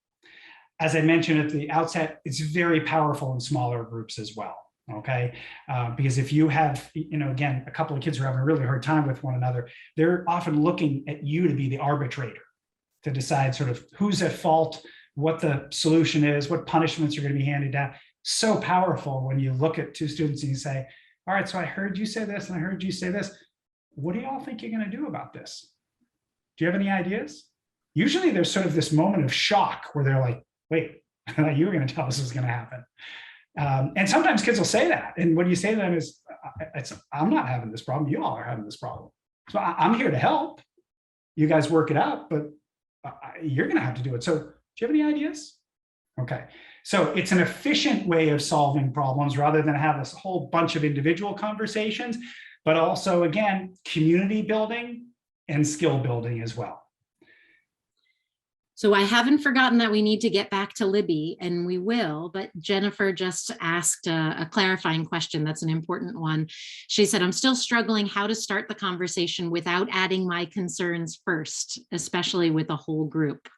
As I mentioned at the outset, it's very powerful in smaller groups as well, okay? Because if you have, again, a couple of kids who are having a really hard time with one another, they're often looking at you to be the arbitrator, to decide sort of who's at fault, what the solution is, what punishments are going to be handed down. So powerful when you look at two students and you say, all right, so I heard you say this and I heard you say this. What do y'all think you're going to do about this? Do you have any ideas? Usually there's sort of this moment of shock where they're like, wait, I thought you were going to tell us this was going to happen. And sometimes kids will say that. And what you say to them is, I'm not having this problem. You all are having this problem. So I'm here to help. You guys work it out, but you're going to have to do it. So do you have any ideas? Okay. So it's an efficient way of solving problems rather than have this whole bunch of individual conversations, but also, again, community building and skill building as well. So I haven't forgotten that we need to get back to Libby, and we will, but Jennifer just asked a clarifying question. That's an important one. She said, I'm still struggling how to start the conversation without adding my concerns first, especially with a whole group.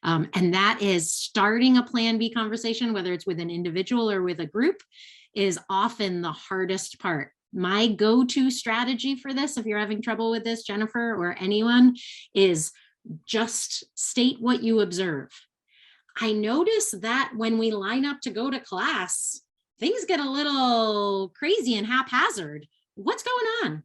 And that is starting a Plan B conversation, whether it's with an individual or with a group, is often the hardest part. My go-to strategy for this, if you're having trouble with this, Jennifer, or anyone, is just state what you observe. I notice that when we line up to go to class, things get a little crazy and haphazard. What's going on?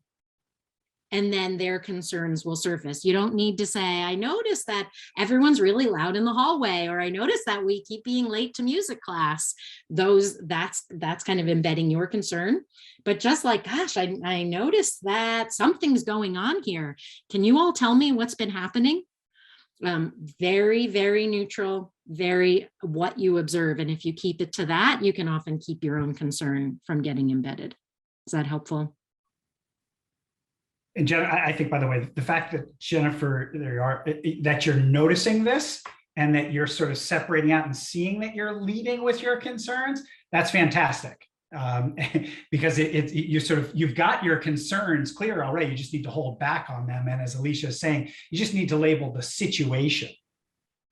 And then their concerns will surface. You don't need to say, I noticed that everyone's really loud in the hallway, or I noticed that we keep being late to music class. That's kind of embedding your concern. But just like, gosh, I noticed that something's going on here. Can you all tell me what's been happening? Very, very neutral, very what you observe. And if you keep it to that, you can often keep your own concern from getting embedded. Is that helpful? And Jen, I think, by the way, the fact that Jennifer, that you're noticing this and that you're sort of separating out and seeing that you're leading with your concerns, that's fantastic. Because you've got your concerns clear already. You just need to hold back on them. And as Alisha is saying, you just need to label the situation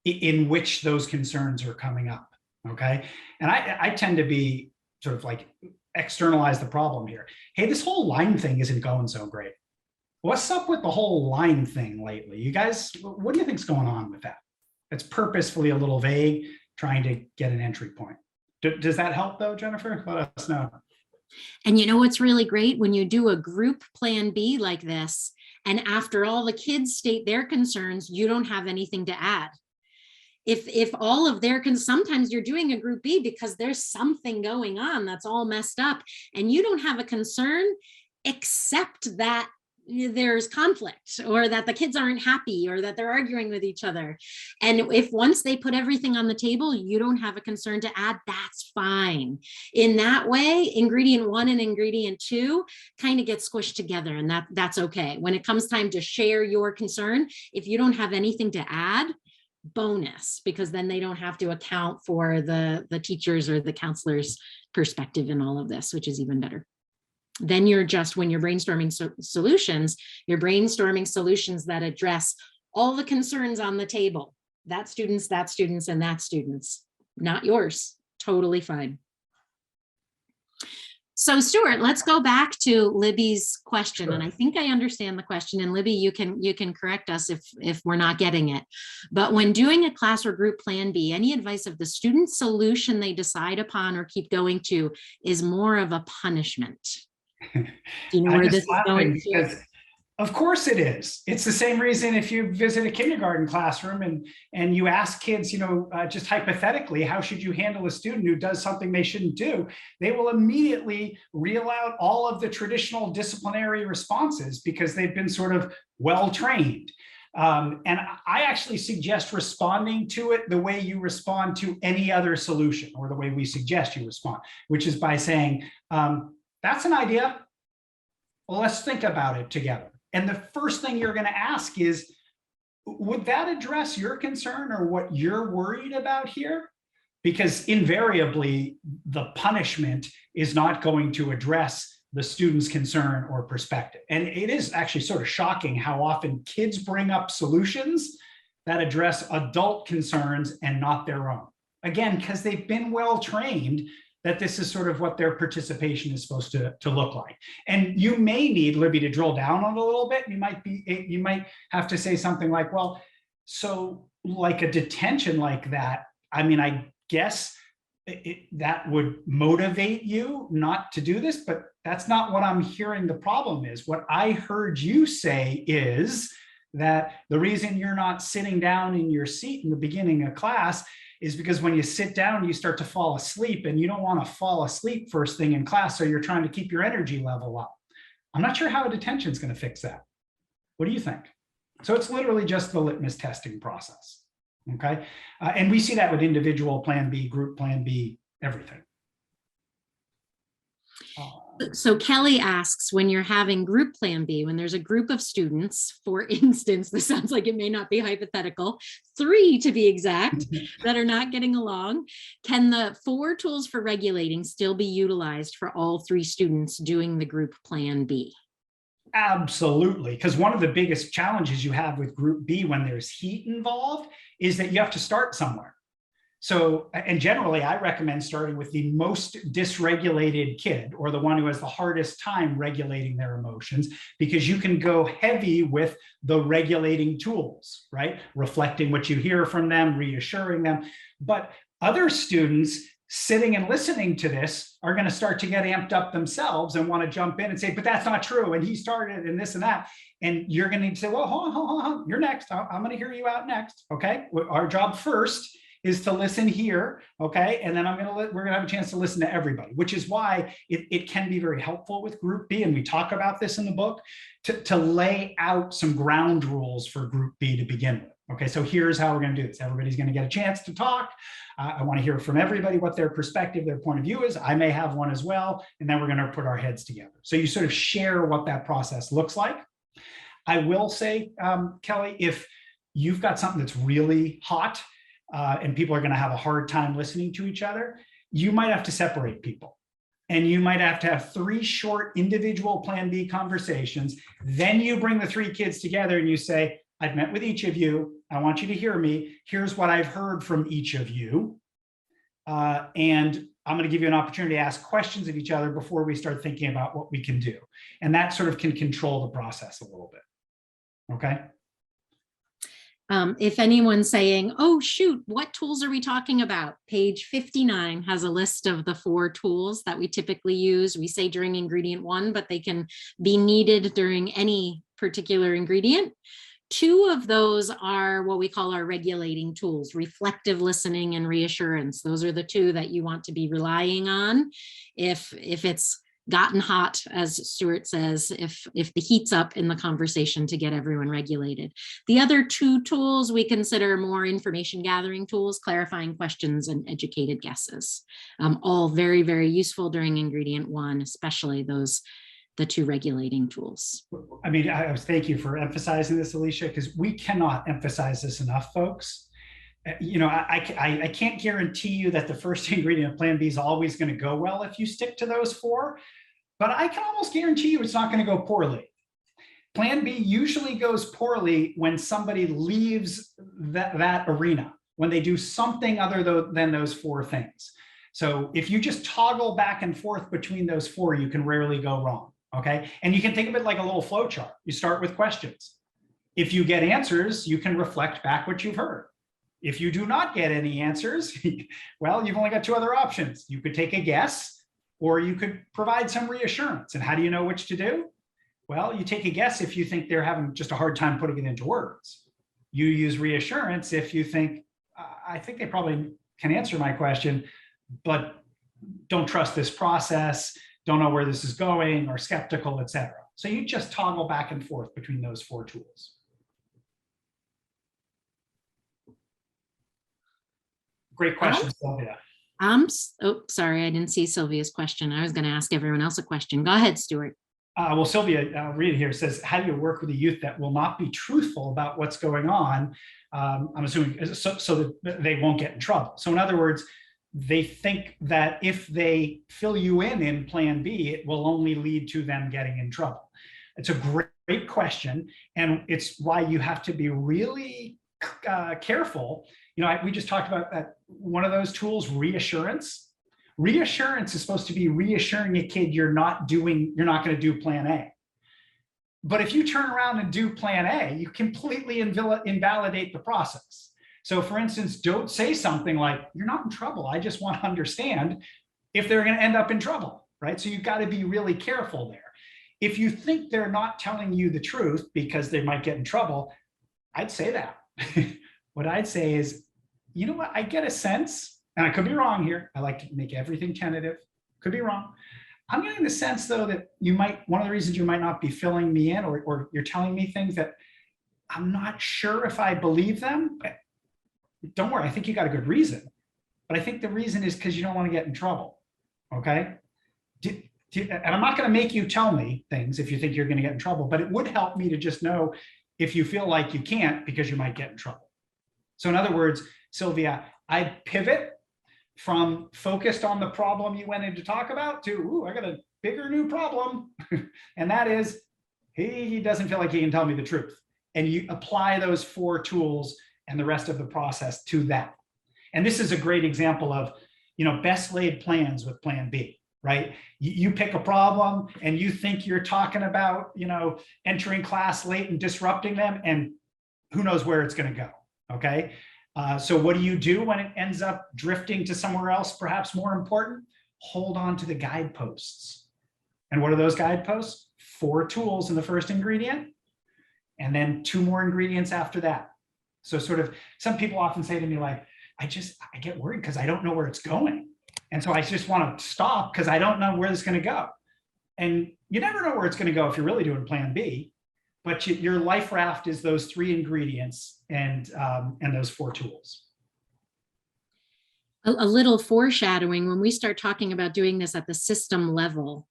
in which those concerns are coming up. Okay. And I tend to be sort of like externalize the problem here. Hey, this whole line thing isn't going so great. What's up with the whole line thing lately? You guys, what do you think's going on with that? It's purposefully a little vague, trying to get an entry point. Does that help though, Jennifer? Let us know. And you know what's really great? When you do a group Plan B like this, and after all the kids state their concerns, you don't have anything to add. If all of their sometimes you're doing a group B because there's something going on that's all messed up, and you don't have a concern except that there's conflict, or that the kids aren't happy, or that they're arguing with each other. And if once they put everything on the table, you don't have a concern to add, that's fine. In that way, ingredient 1 and ingredient 2 kind of get squished together, and that's okay. When it comes time to share your concern, if you don't have anything to add, bonus, because then they don't have to account for the teachers or the counselor's perspective in all of this, which is even better. Then you're just, when you're brainstorming solutions, you're brainstorming solutions that address all the concerns on the table. That students, and that students, not yours. Totally fine. So Stuart, let's go back to Libby's question. Sure. And I think I understand the question. And Libby, you can correct us if we're not getting it. But when doing a class or group plan B, any advice of the student solution they decide upon or keep going to is more of a punishment? Do you know where this is going to? Of course it is. It's the same reason if you visit a kindergarten classroom and you ask kids, just hypothetically, how should you handle a student who does something they shouldn't do? They will immediately reel out all of the traditional disciplinary responses because they've been sort of well-trained. And I actually suggest responding to it the way you respond to any other solution, or the way we suggest you respond, which is by saying, that's an idea. Well, let's think about it together. And the first thing you're going to ask is, would that address your concern or what you're worried about here? Because invariably, the punishment is not going to address the student's concern or perspective. And it is actually sort of shocking how often kids bring up solutions that address adult concerns and not their own. Again, because they've been well trained that this is sort of what their participation is supposed to look like. And you may need, Libby, to drill down on it a little bit. You might have to say something like, well, so like a detention like that, I mean, I guess that would motivate you not to do this, but that's not what I'm hearing the problem is. What I heard you say is that the reason you're not sitting down in your seat in the beginning of class is because when you sit down, you start to fall asleep, and you don't want to fall asleep first thing in class. So you're trying to keep your energy level up. I'm not sure how a detention is going to fix that. What do you think? So it's literally just the litmus testing process. Okay. And we see that with individual plan B, group plan B, everything. So Kelly asks, when you're having group plan B, when there's a group of students, for instance, this sounds like it may not be hypothetical, 3 to be exact, that are not getting along, can the 4 tools for regulating still be utilized for all 3 students doing the group plan B? Absolutely, because one of the biggest challenges you have with group B when there's heat involved is that you have to start somewhere. So, and generally, I recommend starting with the most dysregulated kid, or the one who has the hardest time regulating their emotions, because you can go heavy with the regulating tools, right? Reflecting what you hear from them, reassuring them. But other students sitting and listening to this are going to start to get amped up themselves and want to jump in and say, but that's not true. And he started and this and that. And you're going to need to say, well, hold on, you're next. I'm going to hear you out next. Okay. Our job first is to listen here, okay? And then we're gonna have a chance to listen to everybody, which is why it can be very helpful with group B, and we talk about this in the book, to lay out some ground rules for group B to begin with. Okay, so here's how we're gonna do this. Everybody's gonna get a chance to talk. I wanna hear from everybody what their perspective, their point of view is. I may have one as well, and then we're gonna put our heads together. So you sort of share what that process looks like. I will say, Kelly, if you've got something that's really hot, and people are going to have a hard time listening to each other, you might have to separate people. And you might have to have 3 short individual plan B conversations. Then you bring the 3 kids together and you say, I've met with each of you. I want you to hear me. Here's what I've heard from each of you. And I'm going to give you an opportunity to ask questions of each other before we start thinking about what we can do. And that sort of can control the process a little bit. Okay. If anyone's saying, oh, shoot, what tools are we talking about? Page 59 has a list of the 4 tools that we typically use. We say during ingredient 1, but they can be needed during any particular ingredient. 2 of those are what we call our regulating tools, reflective listening and reassurance. Those are the 2 that you want to be relying on. If it's gotten hot, as Stuart says, if the heat's up in the conversation, to get everyone regulated. The other 2 tools we consider more information gathering tools, clarifying questions and educated guesses. All very, very useful during ingredient 1, especially the 2 regulating tools. I mean, thank you for emphasizing this, Alisha, because we cannot emphasize this enough, folks. I can't guarantee you that the first ingredient of plan B is always going to go well if you stick to those 4, but I can almost guarantee you it's not going to go poorly. Plan B usually goes poorly when somebody leaves that arena, when they do something other than those 4 things. So if you just toggle back and forth between those four, you can rarely go wrong. Okay. And you can think of it like a little flow chart. You start with questions. If you get answers, you can reflect back what you've heard. If you do not get any answers, well, you've only got two other options. You could take a guess, or you could provide some reassurance. And how do you know which to do? Well, you take a guess if you think they're having just a hard time putting it into words. You use reassurance if you think, I think they probably can answer my question, but don't trust this process, don't know where this is going, or skeptical, etc. So you just toggle back and forth between those four tools. Great question, Sylvia. Oh, sorry, I didn't see Sylvia's question. I was going to ask everyone else a question. Go ahead, Stuart. Well, Sylvia, I'll read it here. It says, how do you work with a youth that will not be truthful about what's going on? I'm assuming so that they won't get in trouble. So in other words, they think that if they fill you in plan B, it will only lead to them getting in trouble. It's a great question. And it's why you have to be really careful. You know, we just talked about that. One of those tools, reassurance. Reassurance is supposed to be reassuring a kid you're not going to do plan A. But if you turn around and do plan A, you completely invalidate the process. So for instance, don't say something like, you're not in trouble, I just want to understand, if they're going to end up in trouble, right? So you've got to be really careful there. If you think they're not telling you the truth because they might get in trouble, I'd say that. What I'd say is, you know what, I get a sense, and I could be wrong here. I like to make everything tentative. Could be wrong. I'm getting the sense, though, that one of the reasons you might not be filling me in, or you're telling me things that I'm not sure if I believe them. Don't worry, I think you got a good reason. But I think the reason is because you don't want to get in trouble. Okay? And I'm not going to make you tell me things if you think you're going to get in trouble, but it would help me to just know if you feel like you can't because you might get in trouble. So in other words, Sylvia, I'd pivot from focused on the problem you went in to talk about to, ooh, I got a bigger new problem. And that is, he doesn't feel like he can tell me the truth. And you apply those four tools and the rest of the process to that. And this is a great example of, you know, best laid plans with plan B, right? You pick a problem and you think you're talking about, you know, entering class late and disrupting them, and who knows where it's going to go. Okay. So what do you do when it ends up drifting to somewhere else, perhaps more important? Hold on to the guideposts. And what are those guideposts? 4 tools in the first ingredient, and then 2 more ingredients after that. So sort of, some people often say to me, like, I get worried because I don't know where it's going. And so I just want to stop because I don't know where it's going to go. And you never know where it's going to go if you're really doing plan B. But your life raft is those 3 ingredients and those 4 tools. A little foreshadowing, when we start talking about doing this at the system level,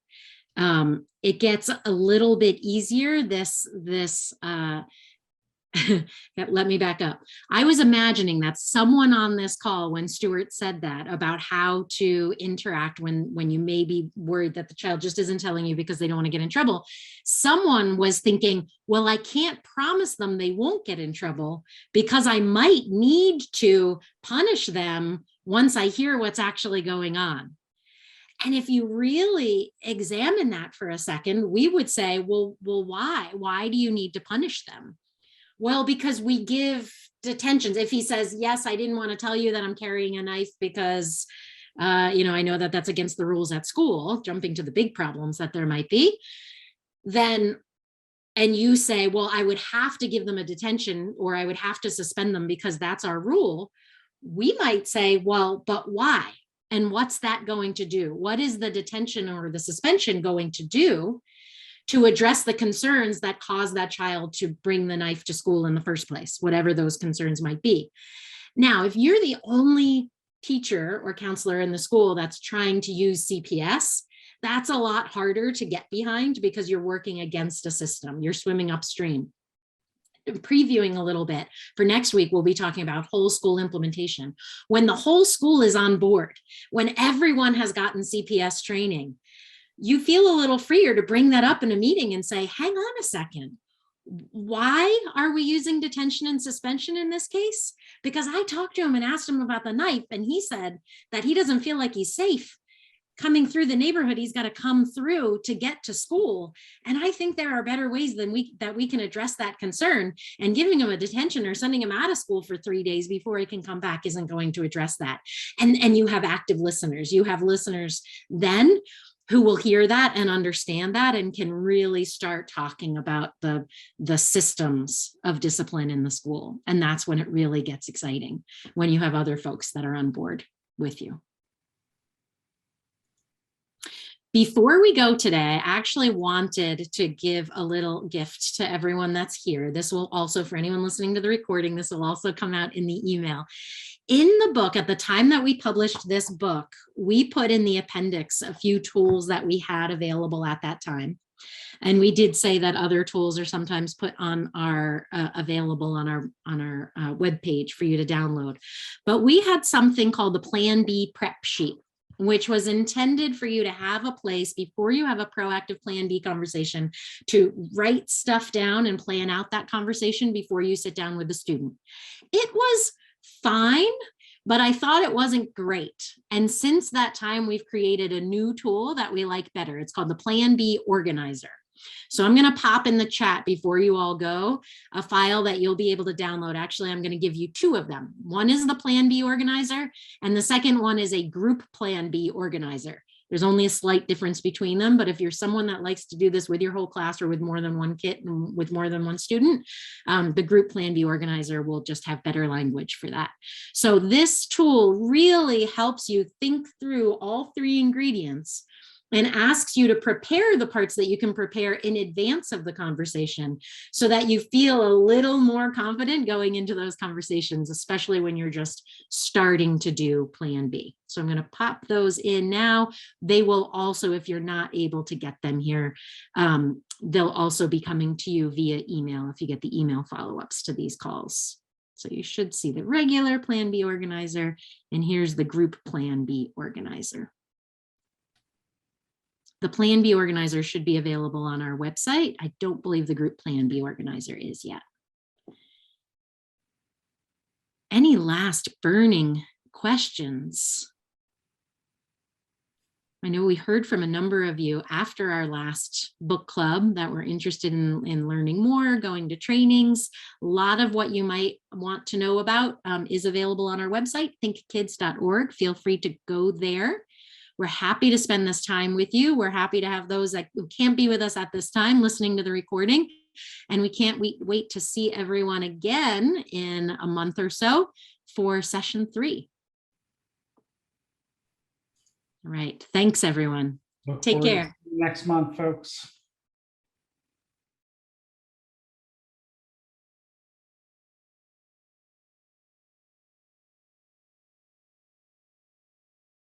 it gets a little bit easier. Let me back up. I was imagining that someone on this call, when Stuart said that about how to interact when you may be worried that the child just isn't telling you because they don't want to get in trouble, someone was thinking, well, I can't promise them they won't get in trouble because I might need to punish them once I hear what's actually going on. And if you really examine that for a second, we would say, well, why? Why do you need to punish them? Well, because we give detentions. If he says, yes, I didn't want to tell you that I'm carrying a knife because, I know that that's against the rules at school, jumping to the big problems that there might be, then, and you say, well, I would have to give them a detention or I would have to suspend them because that's our rule. We might say, well, but why? And what's that going to do? What is the detention or the suspension going to do to address the concerns that cause that child to bring the knife to school in the first place, whatever those concerns might be? Now, if you're the only teacher or counselor in the school that's trying to use CPS, that's a lot harder to get behind because you're working against a system. You're swimming upstream. Previewing a little bit for next week, we'll be talking about whole school implementation. When the whole school is on board, when everyone has gotten CPS training, you feel a little freer to bring that up in a meeting and say, hang on a second, Why are we using detention and suspension in this case? Because I talked to him and asked him about the knife, and he said that he doesn't feel like he's safe coming through the neighborhood he's got to come through to get to school. And I think there are better ways than that we can address that concern. And giving him a detention or sending him out of school for 3 days before he can come back isn't going to address that. And you have active listeners. You have listeners then who will hear that and understand that and can really start talking about the systems of discipline in the school. And that's when it really gets exciting, when you have other folks that are on board with you. Before we go today, I actually wanted to give a little gift to everyone that's here. This will also, for anyone listening to the recording, this will also come out in the email. In the book, at the time that we published this book, we put in the appendix a few tools that we had available at that time. And we did say that other tools are sometimes put on our available on our webpage for you to download. But we had something called the Plan B prep sheet, which was intended for you to have a place before you have a proactive Plan B conversation to write stuff down and plan out that conversation before you sit down with the student. It was fine, but I thought it wasn't great. And since that time, we've created a new tool that we like better. It's called the Plan B Organizer. So I'm going to pop in the chat before you all go a file that you'll be able to download. Actually, I'm going to give you two of them. One is the Plan B Organizer, and the second one is a group Plan B Organizer. There's only a slight difference between them, but if you're someone that likes to do this with your whole class or with more than one kit and with more than one student, the group Plan B Organizer will just have better language for that. So this tool really helps you think through all three ingredients and asks you to prepare the parts that you can prepare in advance of the conversation so that you feel a little more confident going into those conversations, especially when you're just starting to do Plan B. So I'm going to pop those in now. They will also, if you're not able to get them here, they'll also be coming to you via email if you get the email follow-ups to these calls. So you should see the regular Plan B Organizer, and here's the group Plan B Organizer. The Plan B Organizer should be available on our website. I don't believe the group Plan B Organizer is yet. Any last burning questions? I know we heard from a number of you after our last book club that were interested in learning more, going to trainings. A lot of what you might want to know about is available on our website, thinkkids.org. Feel free to go there. We're happy to spend this time with you. We're happy to have those that can't be with us at this time listening to the recording. And we can't wait to see everyone again in a month or so for session 3. All right. Thanks, everyone. Take care. Next month, folks.